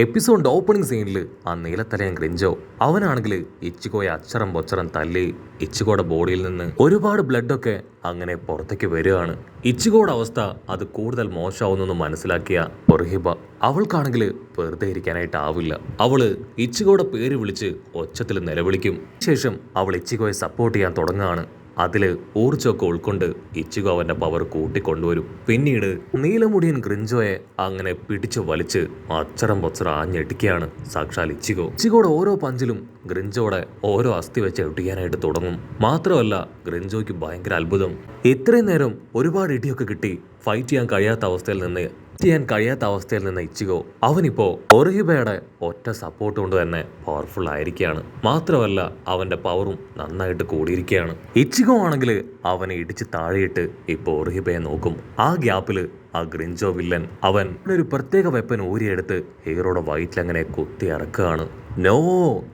എപ്പിസോഡിന്റെ opening സീനിൽ ആ നീലത്തലയൻ ഗ്രിഞ്ചോ അവനാണെങ്കിൽ ഇച്ചിക്കോയെ അച്ചറം പൊച്ചറം തല്ലി ഇച്ചിക്കോയുടെ ബോഡിയിൽ നിന്ന് ഒരുപാട് ബ്ലഡൊക്കെ അങ്ങനെ പുറത്തേക്ക് വരികയാണ്. ഇച്ചിക്കോയുടെ അവസ്ഥ അത് കൂടുതൽ മോശമാവുന്നെന്ന് മനസ്സിലാക്കിയ ഒർഹിബ അവൾക്കാണെങ്കിൽ വെറുതെ ഇരിക്കാനായിട്ടാവില്ല. അവള് ഇച്ചിക്കോയുടെ പേര് വിളിച്ച് ഒച്ചത്തിൽ നിലവിളിക്കും. ശേഷം അവൾ ഇച്ചിക്കോയെ സപ്പോർട്ട് ചെയ്യാൻ തുടങ്ങുകയാണ്. അതില് ഊർജ്ജമൊക്കെ ഉൾക്കൊണ്ട് ഇച്ചിഗോ അവന്റെ പവർ കൂട്ടിക്കൊണ്ടുവരും. പിന്നീട് നീലമുടിയൻ ഗ്രിഞ്ചോയെ അങ്ങനെ പിടിച്ചു വലിച്ച് അച്ചറം പൊച്ചറ ആഞ്ഞെട്ടിക്കുകയാണ് സാക്ഷാൽ ഇച്ചിഗോ. ഇച്ചിഗോയുടെ ഓരോ പഞ്ചിലും ഗ്രിഞ്ചോയുടെ ഓരോ അസ്ഥി വെച്ച് ഒട്ടിക്കാനായിട്ട് തുടങ്ങും. മാത്രമല്ല ഗ്രിഞ്ചോയ്ക്ക് ഭയങ്കര അത്ഭുതം, ഇത്രയും നേരം ഒരുപാട് ഇടിയൊക്കെ കിട്ടി ഫൈറ്റ് ചെയ്യാൻ കഴിയാത്ത അവസ്ഥയിൽ നിന്ന് ഇച്ചിഗോ അവനിപ്പോ ഒർഹിബയുടെ ഒറ്റ സപ്പോർട്ട് കൊണ്ട് തന്നെ പവർഫുൾ ആയിരിക്കുകയാണ്. മാത്രമല്ല അവന്റെ പവറും നന്നായിട്ട് കൂടിയിരിക്കുകയാണ്. ഇച്ചിഗോ ആണെങ്കിൽ അവനെ ഇടിച്ച് താഴെയിട്ട് ഇപ്പൊ ഒർഹിബയെ നോക്കും. ആ ഗ്യാപ്പില് ആ ഗ്രിഞ്ചോ വില്ലൻ അവൻ ഒരു പ്രത്യേക വെപ്പൻ ഊരിയെടുത്ത് ഹീറോയുടെ വയറ്റിലങ്ങനെ കുത്തി ഇറക്കുകയാണ്. നോ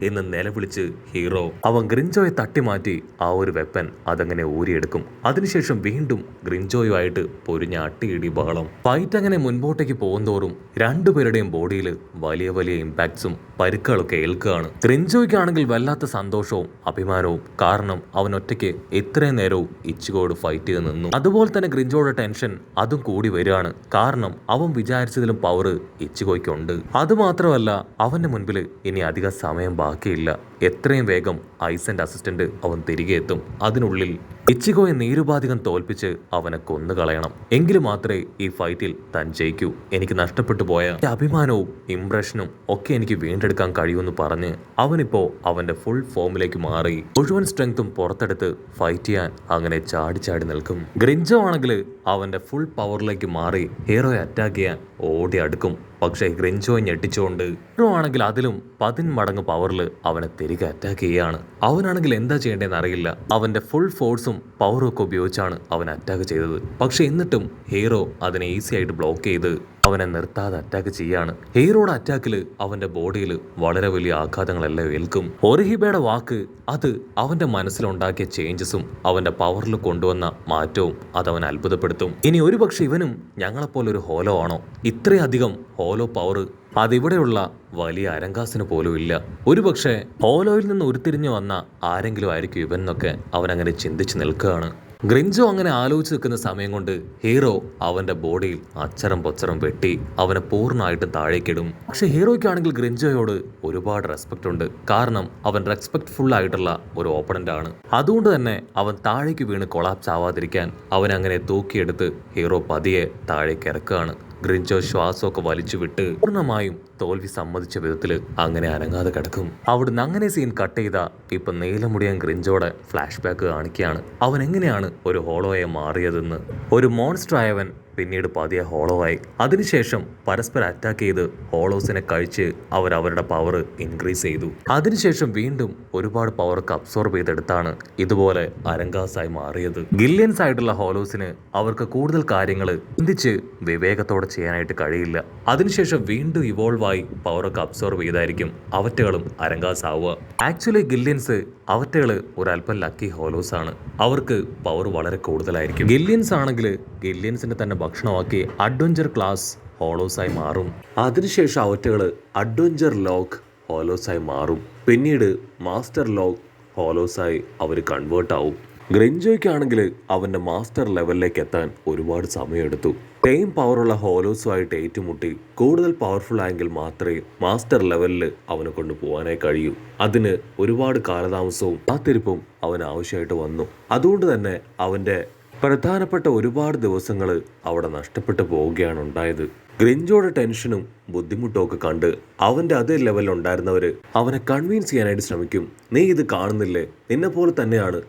എന്ന് നിലവിളിച്ച് ഹീറോ അവൻ ഗ്രിഞ്ചോയെ തട്ടിമാറ്റി ആ ഒരു വെപ്പൻ അതങ്ങനെ ഊരിയെടുക്കും. അതിനുശേഷം വീണ്ടും ഗ്രിഞ്ചോയുമായിട്ട് പൊരിഞ്ഞ അട്ടിയിടി ബഹളം. ഫൈറ്റ് അങ്ങനെ മുൻപോട്ടേക്ക് പോകുന്തോറും രണ്ടുപേരുടെയും ബോഡിയിൽ വലിയ വലിയ ഇമ്പാക്ട്സും പരുക്കുകളൊക്കെ ഏൽക്കുകയാണ്. ഗ്രിഞ്ചോയ്ക്കാണെങ്കിൽ വല്ലാത്ത സന്തോഷവും അഭിമാനവും, കാരണം അവൻ ഒറ്റയ്ക്ക് ഇത്രയും നേരവും ഇച്ചിഗോയോട് ഫൈറ്റ് ചെയ്ത് നിന്നു. അതുപോലെ തന്നെ ഗ്രിഞ്ചോയുടെ ടെൻഷൻ അതും കൂടി വരികയാണ്, കാരണം അവൻ വിചാരിച്ചതിലും പവർ ഇച്ചിഗോയ്ക്കുണ്ട്. അതുമാത്രമല്ല അവന്റെ മുൻപിൽ ഇനി അധിക സമയം ബാക്കിയില്ല. എത്രയും വേഗം ഐസന്റെ അസിസ്റ്റന്റ് അവൻ തിരികെ എത്തും. അതിനുള്ളിൽ ഇച്ചിഗോയെ നീരുപാധികം തോൽപ്പിച്ച് അവനെ കൊന്നുകളയണം. എങ്കിലും മാത്രമേ ഈ ഫൈറ്റിൽ താൻ ജയിക്കൂ. എനിക്ക് നഷ്ടപ്പെട്ടു പോയ അഭിമാനവും ഇംപ്രഷനും ഒക്കെ എനിക്ക് വീണ്ടെടുക്കാൻ കഴിയുമെന്ന് പറഞ്ഞ് അവനിപ്പോ അവന്റെ ഫുൾ ഫോമിലേക്ക് മാറി മുഴുവൻ സ്ട്രെങ്തും പുറത്തെടുത്ത് ഫൈറ്റ് ചെയ്യാൻ അങ്ങനെ ചാടി ചാടി നിൽക്കും. ഗ്രിഞ്ചോ ആണെങ്കിൽ അവന്റെ ഫുൾ പവറിലേക്ക് മാറി ഹീറോയെ അറ്റാക്ക് ചെയ്യാൻ ഓടി അടുക്കും. പക്ഷേ ഗ്രിഞ്ചോയെ ഞെട്ടിച്ചുകൊണ്ട് ഹീറോ ആണെങ്കിൽ അതിലും 10 മടങ്ങ് പവറിൽ അവനെ തിരികെ അറ്റാക്ക് ചെയ്യാണ്. അവനാണെങ്കിൽ എന്താ ചെയ്യേണ്ടതെന്ന് അറിയില്ല. അവന്റെ ഫുൾ ഫോഴ്സും പവറും ഒക്കെ ഉപയോഗിച്ചാണ് അവൻ അറ്റാക്ക് ചെയ്തത്. പക്ഷെ എന്നിട്ടും ഹീറോ അതിനെ ഈസി ആയിട്ട് ബ്ലോക്ക് ചെയ്ത് അവനെ നിർത്താതെ അറ്റാക്ക് ചെയ്യാണ്. ഹീറോയുടെ അറ്റാക്കിൽ അവന്റെ ബോഡിയിൽ വളരെ വലിയ ആഘാതങ്ങളെല്ലാം ഏൽക്കും. ഒർഹിബയുടെ വാക്ക് അത് അവന്റെ മനസ്സിലുണ്ടാക്കിയ ചേഞ്ചസും അവന്റെ പവറിൽ കൊണ്ടുവന്ന മാറ്റവും അതവൻ അത്ഭുതപ്പെടുത്തും. ഇനി ഒരുപക്ഷെ ഇവനും ഞങ്ങളെപ്പോലൊരു ഹോലോ ആണോ? ഇത്രയധികം ഹോലോ പവർ അതിവിടെയുള്ള വലിയ അരങ്കാസിന് പോലും ഇല്ല. ഒരുപക്ഷെ ഹോലോയിൽ നിന്ന് ഉരുത്തിരിഞ്ഞു വന്ന ആരെങ്കിലും ആയിരിക്കും ഇവൻ എന്നൊക്കെ അവൻ അങ്ങനെ ചിന്തിച്ച് നിൽക്കുകയാണ്. ഗ്രിഞ്ചോ അങ്ങനെ ആലോചിച്ച് നിൽക്കുന്ന സമയം കൊണ്ട് ഹീറോ അവന്റെ ബോഡിയിൽ അച്ചറം പൊച്ചറം വെട്ടി അവനെ പൂർണ്ണമായിട്ട് താഴേക്കിടും. പക്ഷെ ഹീറോയ്ക്കാണെങ്കിൽ ഗ്രിഞ്ചോയോട് ഒരുപാട് റെസ്പെക്ട് ഉണ്ട്, കാരണം അവൻ റെസ്പെക്ട്ഫുൾ ആയിട്ടുള്ള ഒരു ഓപ്പണന്റ് ആണ്. അതുകൊണ്ട് തന്നെ അവൻ താഴേക്ക് വീണ് കൊളാപ്സ് ആവാതിരിക്കാൻ അവൻ അങ്ങനെ തൂക്കിയെടുത്ത് ഹീറോ പതിയെ താഴേക്ക് ഇറക്കുകയാണ്. ഗ്രിഞ്ചോ ശ്വാസമൊക്കെ വലിച്ചു വിട്ട് പൂർണ്ണമായും തോൽവി സമ്മതിച്ച വിധത്തിൽ അങ്ങനെ അനങ്ങാതെ കിടക്കും. അവിടുന്ന് അങ്ങനെ സീൻ കട്ട് ചെയ്ത ഇപ്പൊ നീലമുടിയൻ ഗ്രിഞ്ചോടെ ഫ്ലാഷ് ബാക്ക് കാണിക്കുകയാണ്. അവൻ എങ്ങനെയാണ് ഒരു ഹോളോയെ മാറിയതെന്ന്. ഒരു മോൺസ്റ്റർ ആയവൻ പിന്നീട് പതിയെ ഹോളോ ആയി. അതിനുശേഷം പരസ്പരം അറ്റാക്ക് ചെയ്ത് ഹോളോസിനെ കഴിച്ച് അവരുടെ പവർ ഇൻക്രീസ് ചെയ്തു. അതിനുശേഷം വീണ്ടും ഒരുപാട് പവർക്ക് അബ്സോർബ് ചെയ്തെടുത്താണ് ഇതുപോലെ അരങ്കാസായി മാറിയത്. ഗില്യൻസ് ആയിട്ടുള്ള ഹോളോസിന് അവർക്ക് കൂടുതൽ കാര്യങ്ങൾ ചിന്തിച്ച് വിവേകത്തോടെ ചെയ്യാനായിട്ട് കഴിയില്ല. അതിനുശേഷം വീണ്ടും ഇവോൾവ് ആയി പവറൊക്കെ അബ്സോർബ് ചെയ്തായിരിക്കും അവറ്റകളും അരങ്കാസ് ആവുക. ആക്ച്വലി ഗില്യൻസ് അവറ്റകള് ഒരല്പം ലക്കി ഹോലോസ് ആണ്. അവർക്ക് പവർ വളരെ കൂടുതലായിരിക്കും. ഗില്യൻസ് ആണെങ്കിൽ ഗില്യൻസിന്റെ തന്നെ ഭക്ഷണമാക്കി അഡ്വഞ്ചർ ക്ലാസ് ഹോളോസായി മാറും. അതിനുശേഷം അവറ്റകള് അഡ്വഞ്ചർ ലോക്ക് ഹോലോസായി മാറും. പിന്നീട് മാസ്റ്റർ ലോക്ക് ഹോലോസായി അവർ കൺവേർട്ട് ആവും. ഗ്രിഞ്ചോയ്ക്കാണെങ്കിൽ അവന്റെ മാസ്റ്റർ ലെവലിലേക്ക് എത്താൻ ഒരുപാട് സമയമെടുത്തു. ടൈം പവറുള്ള ഹോലോസുമായിട്ട് ഏറ്റുമുട്ടി കൂടുതൽ പവർഫുൾ ആയെങ്കിൽ മാത്രമേ മാസ്റ്റർ ലെവലിൽ അവനെ കൊണ്ട് പോകാനായി കഴിയൂ. അതിന് ഒരുപാട് കാലതാമസവും കാത്തിരിപ്പും അവന് ആവശ്യമായിട്ട് വന്നു. അതുകൊണ്ട് തന്നെ അവന്റെ പ്രധാനപ്പെട്ട ഒരുപാട് ദിവസങ്ങൾ അവിടെ നഷ്ടപ്പെട്ടു പോവുകയാണ് ഉണ്ടായത്. ഗ്രിഞ്ചോയുടെ ടെൻഷനും ബുദ്ധിമുട്ടും ഒക്കെ കണ്ട് അവന്റെ അതേ ലെവലിൽ ഉണ്ടായിരുന്നവര് അവനെ കൺവിൻസ് ചെയ്യാനായിട്ട് ശ്രമിക്കും. നീ ഇത് കാണുന്നില്ലേ, നിന്നെ പോലെ തന്നെയാണ്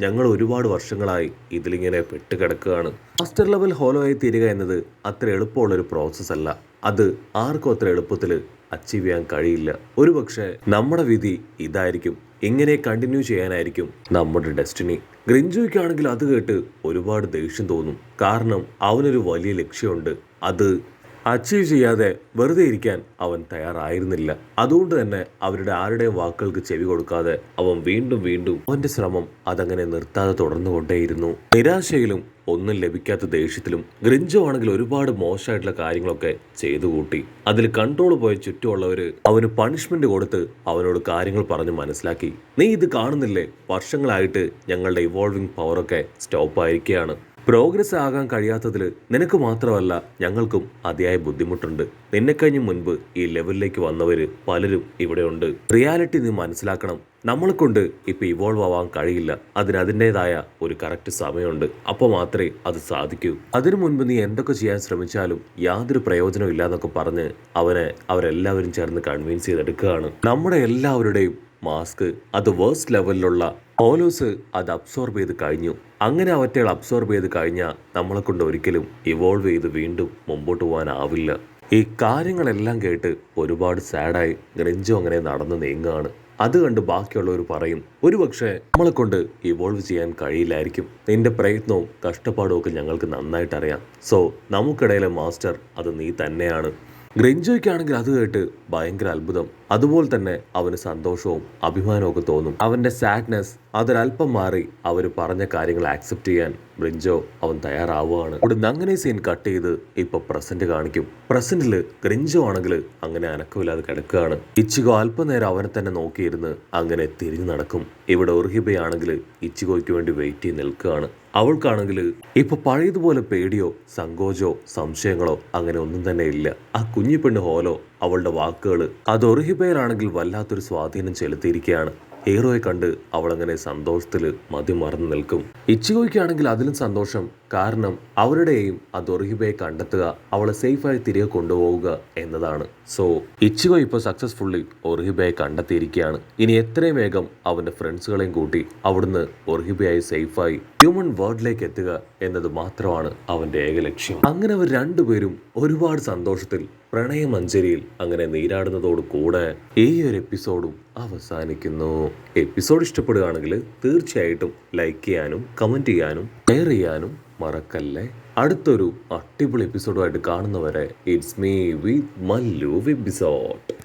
ഞങ്ങൾ ഒരുപാട് വർഷങ്ങളായി ഇതിലിങ്ങനെ പെട്ടുകിടക്കുകയാണ്. മാസ്റ്റർ ലെവൽ ഹോലോ ആയി തീരുക എന്നത് അത്ര എളുപ്പമുള്ളൊരു പ്രോസസ് അല്ല. അത് ആർക്കും അത്ര എളുപ്പത്തിൽ അച്ചീവ് ചെയ്യാൻ കഴിയില്ല. ഒരുപക്ഷെ നമ്മുടെ വിധി ഇതായിരിക്കും, ഇങ്ങനെ കണ്ടിന്യൂ ചെയ്യാനായിരിക്കും നമ്മുടെ ഡെസ്റ്റിനി. ഗ്രിഞ്ചോയ്ക്കാണെങ്കിൽ അത് കേട്ട് ഒരുപാട് ദേഷ്യം തോന്നും, കാരണം അവനൊരു വലിയ ലക്ഷ്യമുണ്ട്. അത് അച്ചീവ് ചെയ്യാതെ വെറുതെ ഇരിക്കാൻ അവൻ തയ്യാറായിരുന്നില്ല. അതുകൊണ്ട് തന്നെ അവരുടെ ആരുടെയും വാക്കുകൾക്ക് ചെവി കൊടുക്കാതെ അവൻ വീണ്ടും വീണ്ടും അവന്റെ ശ്രമം അതങ്ങനെ നിർത്താതെ തുടർന്നുകൊണ്ടേയിരുന്നു. നിരാശയിലും ഒന്നും ലഭിക്കാത്ത ദേഷ്യത്തിലും ഗ്രിഞ്ചോ ആണെങ്കിൽ ഒരുപാട് മോശമായിട്ടുള്ള കാര്യങ്ങളൊക്കെ ചെയ്തു കൂട്ടി. അതിൽ കൺട്രോൾ പോയ ചുറ്റുമുള്ളവര് അവന് പണിഷ്മെന്റ് കൊടുത്ത് അവനോട് കാര്യങ്ങൾ പറഞ്ഞ് മനസ്സിലാക്കി. നീ ഇത് കാണുന്നില്ലേ, വർഷങ്ങളായിട്ട് ഞങ്ങളുടെ ഇവോൾവിംഗ് പവറൊക്കെ സ്റ്റോപ്പ് ആയിരിക്കുകയാണ്. പ്രോഗ്രസ് ആകാൻ കഴിയാത്തതിൽ നിനക്ക് മാത്രമല്ല ഞങ്ങൾക്കും അതിയായ ബുദ്ധിമുട്ടുണ്ട്. നിന്നെ കഴിഞ്ഞ് മുൻപ് ഈ ലെവലിലേക്ക് വന്നവര് പലരും ഇവിടെയുണ്ട്. റിയാലിറ്റി നീ മനസ്സിലാക്കണം. നമ്മളെ കൊണ്ട് ഇപ്പൊ ഇവോൾവ് ആവാൻ കഴിയില്ല. അതിൻ്റെതായ ഒരു കറക്റ്റ് സമയമുണ്ട്. അപ്പോൾ മാത്രമേ അത് സാധിക്കൂ. അതിനു മുൻപ് നീ എന്തൊക്കെ ചെയ്യാൻ ശ്രമിച്ചാലും യാതൊരു പ്രയോജനവും ഇല്ലാന്നൊക്കെ പറഞ്ഞ് അവരെല്ലാവരും ചേർന്ന് കൺവിൻസ് ചെയ്തെടുക്കുകയാണ്. നമ്മുടെ എല്ലാവരുടെയും മാസ്ക് അത് വേഴ്സ്റ്റ് ലെവലിലുള്ള ഹോലോസ് അത് അബ്സോർബ് ചെയ്ത് കഴിഞ്ഞു. അങ്ങനെ അവറ്റകൾ അബ്സോർബ് ചെയ്ത് കഴിഞ്ഞാൽ നമ്മളെ കൊണ്ട് ഒരിക്കലും ഇവോൾവ് ചെയ്ത് വീണ്ടും മുമ്പോട്ട് പോകാനാവില്ല. ഈ കാര്യങ്ങളെല്ലാം കേട്ട് ഒരുപാട് സാഡായി ഗ്രിഞ്ചോ അങ്ങനെ നടന്നു നീങ്ങുകയാണ്. അത് കണ്ട് ബാക്കിയുള്ളവർ പറയും, ഒരുപക്ഷെ നമ്മളെ കൊണ്ട് ഇവോൾവ് ചെയ്യാൻ കഴിയില്ലായിരിക്കും. നിന്റെ പ്രയത്നവും കഷ്ടപ്പാടും ഒക്കെ ഞങ്ങൾക്ക് നന്നായിട്ട് അറിയാം. സോ നമുക്കിടയിലെ മാസ്റ്റർ അത് നീ തന്നെയാണ്. ഗ്രിഞ്ചോയ്ക്കാണെങ്കിൽ അത് കേട്ട് ഭയങ്കര അത്ഭുതം. അതുപോലെ തന്നെ അവന് സന്തോഷവും അഭിമാനവും ഒക്കെ തോന്നും. അവന്റെ സാഡ്നെസ് അതൊരല്പം മാറി അവർ പറഞ്ഞ കാര്യങ്ങൾ ആക്സെപ്റ്റ് ചെയ്യാൻ അവൻ തയ്യാറാവുകയാണ്. ഇവിടുന്ന് അങ്ങനെ സീൻ കട്ട് ചെയ്ത് ഇപ്പൊ പ്രസന്റ് കാണിക്കും. പ്രസന്റില് ഗ്രിഞ്ചോ ആണെങ്കിൽ അങ്ങനെ അനക്കമില്ലാതെ കിടക്കുകയാണ്. ഇച്ചിഗോ അല്പനേരം അവനെ തന്നെ നോക്കിയിരുന്ന് അങ്ങനെ തിരിഞ്ഞു നടക്കും. ഇവിടെ ഉർഹിബയാണെങ്കിൽ ഇച്ചിഗോയ്ക്ക് വേണ്ടി വെയിറ്റ് ചെയ്ത് നിൽക്കുകയാണ്. അവൾക്കാണെങ്കിൽ ഇപ്പൊ പഴയതുപോലെ പേടിയോ സങ്കോചോ സംശയങ്ങളോ അങ്ങനെ ഒന്നും തന്നെ ഇല്ല. ആ കുഞ്ഞു പെണ്ണ് ഹോലോ അവളുടെ വാക്കുകൾ അത് ഒർഹിബയിലാണെങ്കിൽ വല്ലാത്തൊരു സ്വാധീനം ചെലുത്തിയിരിക്കുകയാണ്. ഹീറോയെ കണ്ട് അവളങ്ങനെ സന്തോഷത്തിൽ മതിമറന്ന് നിൽക്കും. ഇച്ചിഗോയ്ക്കാണെങ്കിൽ അതിലും സന്തോഷം. കാരണം അവരുടെയും അത് ഒർഹിബയെ കണ്ടെത്തുക, അവളെ സേഫായി തിരികെ കൊണ്ടുപോവുക എന്നതാണ്. സോ ഇച്ചിഗോ ഇപ്പോൾ സക്സസ്ഫുള്ളി ഒർഹിബയെ കണ്ടെത്തിയിരിക്കുകയാണ്. ഇനി എത്രയും വേഗം അവന്റെ ഫ്രണ്ട്സുകളെയും കൂട്ടി അവിടുന്ന് ഒർഹിബയായി സേഫായി ഹ്യൂമൻ വേൾഡിലേക്ക് എത്തുക എന്നത് മാത്രമാണ് അവന്റെ ഏക ലക്ഷ്യം. അങ്ങനെ അവർ രണ്ടുപേരും ഒരുപാട് സന്തോഷത്തിൽ പ്രണയമഞ്ജരിയിൽ അങ്ങനെ നീരാടുന്നതോട് കൂടെ ഈ ഒരു എപ്പിസോഡും അവസാനിക്കുന്നു. എപ്പിസോഡ് ഇഷ്ടപ്പെടുകയാണെങ്കിൽ തീർച്ചയായിട്ടും ലൈക്ക് ചെയ്യാനും കമന്റ് ചെയ്യാനും ഷെയർ ചെയ്യാനും മറക്കല്ലേ. അടുത്തൊരു അടിപൊളി എപ്പിസോഡുമായിട്ട് കാണുന്നവരെ it's me with Mallu episode.